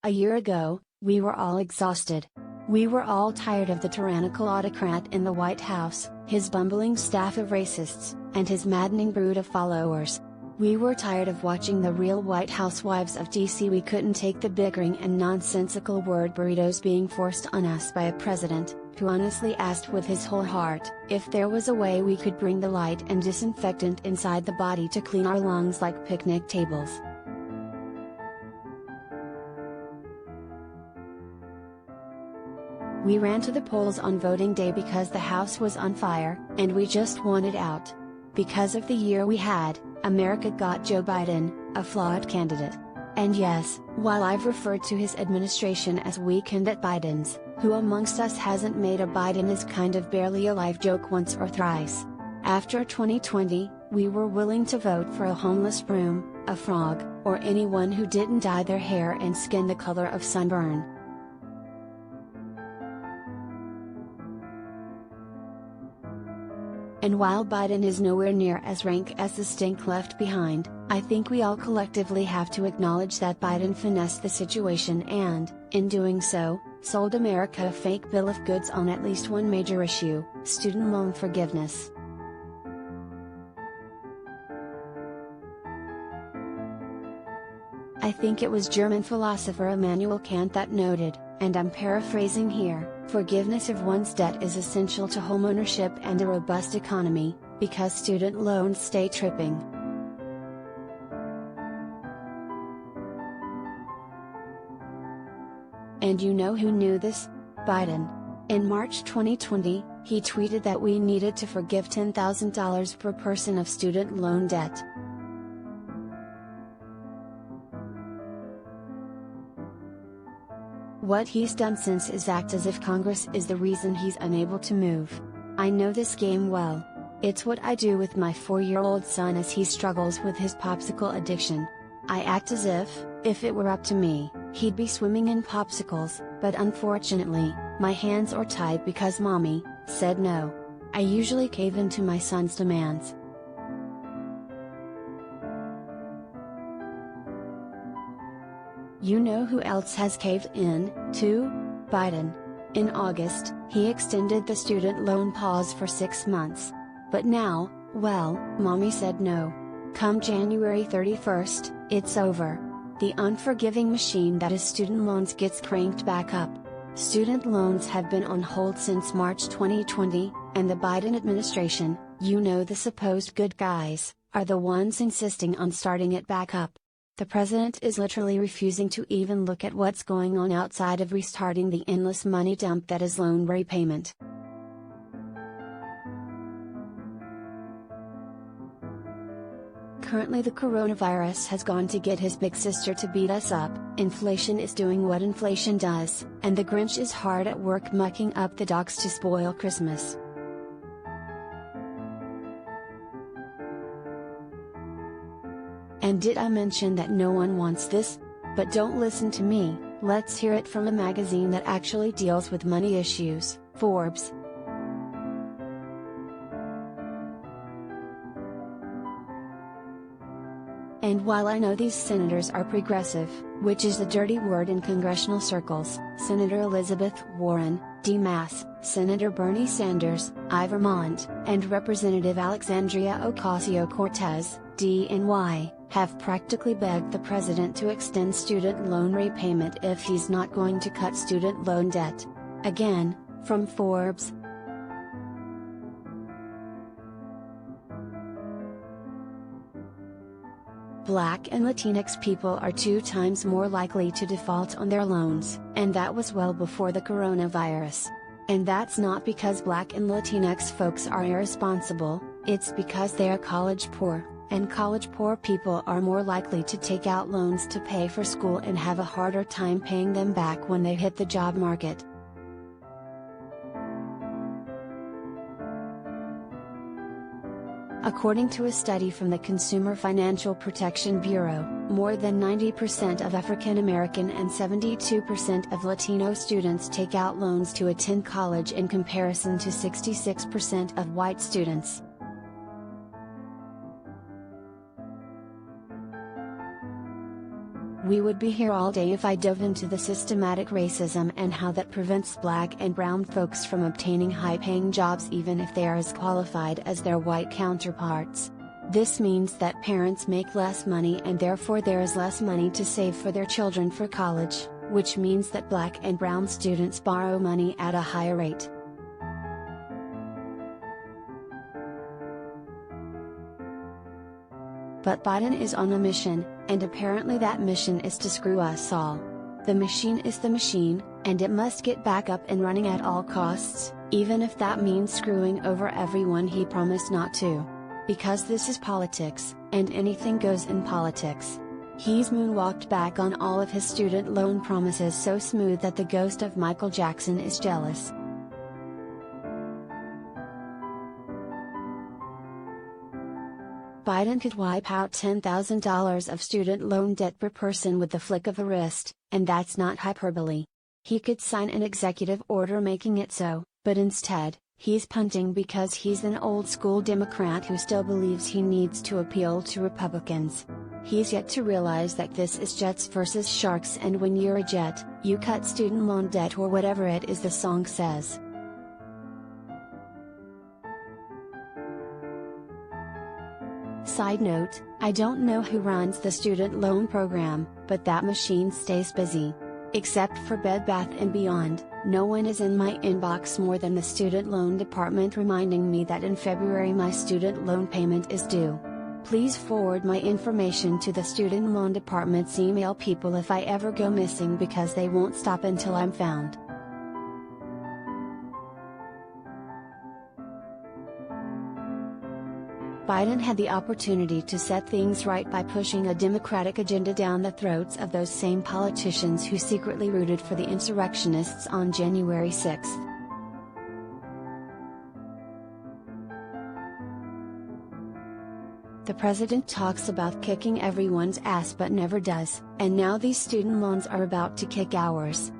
A year ago, we were all exhausted. We were all tired of the tyrannical autocrat in the White House, his bumbling staff of racists, and his maddening brood of followers. We were tired of watching the Real WhiteHousewives of D.C. We couldn't take the bickering and nonsensical word burritos being forced on us by a president, who honestly asked with his whole heart, if there was a way we could bring the light and disinfectant inside the body to clean our lungs like picnic tables. We ran to the polls on voting day because the House was on fire, and we just wanted out. Because of the year we had, America got Joe Biden, a flawed candidate. And yes, while I've referred to his administration as weak and at Biden's, who amongst us hasn't made a Biden is kind of barely alive joke once or thrice. After 2020, we were willing to vote for a homeless broom, a frog, or anyone who didn't dye their hair and skin the color of sunburn. And while Biden is nowhere near as rank as the stink left behind, I think we all collectively have to acknowledge that Biden finessed the situation and, in doing so, sold America a fake bill of goods on at least one major issue: student loan forgiveness. I think it was German philosopher Immanuel Kant that noted, and I'm paraphrasing here, forgiveness of one's debt is essential to homeownership and a robust economy, because student loans stay tripping. And you know who knew this? Biden. In March 2020, he tweeted that we needed to forgive $10,000 per person of student loan debt. What he's done since is act as if Congress is the reason he's unable to move. I know this game well. It's what I do with my 4-year-old son as he struggles with his popsicle addiction. I act as if it were up to me, he'd be swimming in popsicles, but unfortunately, my hands are tied because mommy said no. I usually cave into my son's demands. You know who else has caved in, too? Biden. In August, he extended the student loan pause for 6 months. But now, well, mommy said no. Come January 31st, it's over. The unforgiving machine that is student loans gets cranked back up. Student loans have been on hold since March 2020, and the Biden administration, you know the supposed good guys, are the ones insisting on starting it back up. The president is literally refusing to even look at what's going on outside of restarting the endless money dump that is loan repayment. Currently the coronavirus has gone to get his big sister to beat us up, inflation is doing what inflation does, and the Grinch is hard at work mucking up the docks to spoil Christmas. And did I mention that no one wants this? But don't listen to me, let's hear it from a magazine that actually deals with money issues, Forbes. And while I know these senators are progressive, which is the dirty word in congressional circles, Senator Elizabeth Warren, D.Mass., Senator Bernie Sanders, I. Vermont, and Representative Alexandria Ocasio-Cortez, D.N.Y., have practically begged the president to extend student loan repayment if he's not going to cut student loan debt. Again, from Forbes. Black and Latinx people are 2 times more likely to default on their loans, and that was well before the coronavirus. And that's not because Black and Latinx folks are irresponsible, it's because they are college poor. And college poor people are more likely to take out loans to pay for school and have a harder time paying them back when they hit the job market. According to a study from the Consumer Financial Protection Bureau, more than 90% of African American and 72% of Latino students take out loans to attend college in comparison to 66% of white students. We would be here all day if I dove into the systematic racism and how that prevents black and brown folks from obtaining high-paying jobs even if they are as qualified as their white counterparts. This means that parents make less money and therefore there is less money to save for their children for college, which means that black and brown students borrow money at a higher rate. But Biden is on a mission, and apparently that mission is to screw us all. The machine is the machine, and it must get back up and running at all costs, even if that means screwing over everyone he promised not to. Because this is politics, and anything goes in politics. He's moonwalked back on all of his student loan promises so smooth that the ghost of Michael Jackson is jealous. Biden could wipe out $10,000 of student loan debt per person with the flick of a wrist, and that's not hyperbole. He could sign an executive order making it so, but instead, he's punting because he's an old-school Democrat who still believes he needs to appeal to Republicans. He's yet to realize that this is jets versus sharks, and when you're a jet, you cut student loan debt or whatever it is the song says. Side note, I don't know who runs the student loan program, but that machine stays busy. Except for Bed Bath & Beyond, no one is in my inbox more than the student loan department reminding me that in February my student loan payment is due. Please forward my information to the student loan department's email people if I ever go missing, because they won't stop until I'm found. Biden had the opportunity to set things right by pushing a Democratic agenda down the throats of those same politicians who secretly rooted for the insurrectionists on January 6. The president talks about kicking everyone's ass but never does, and now these student loans are about to kick ours.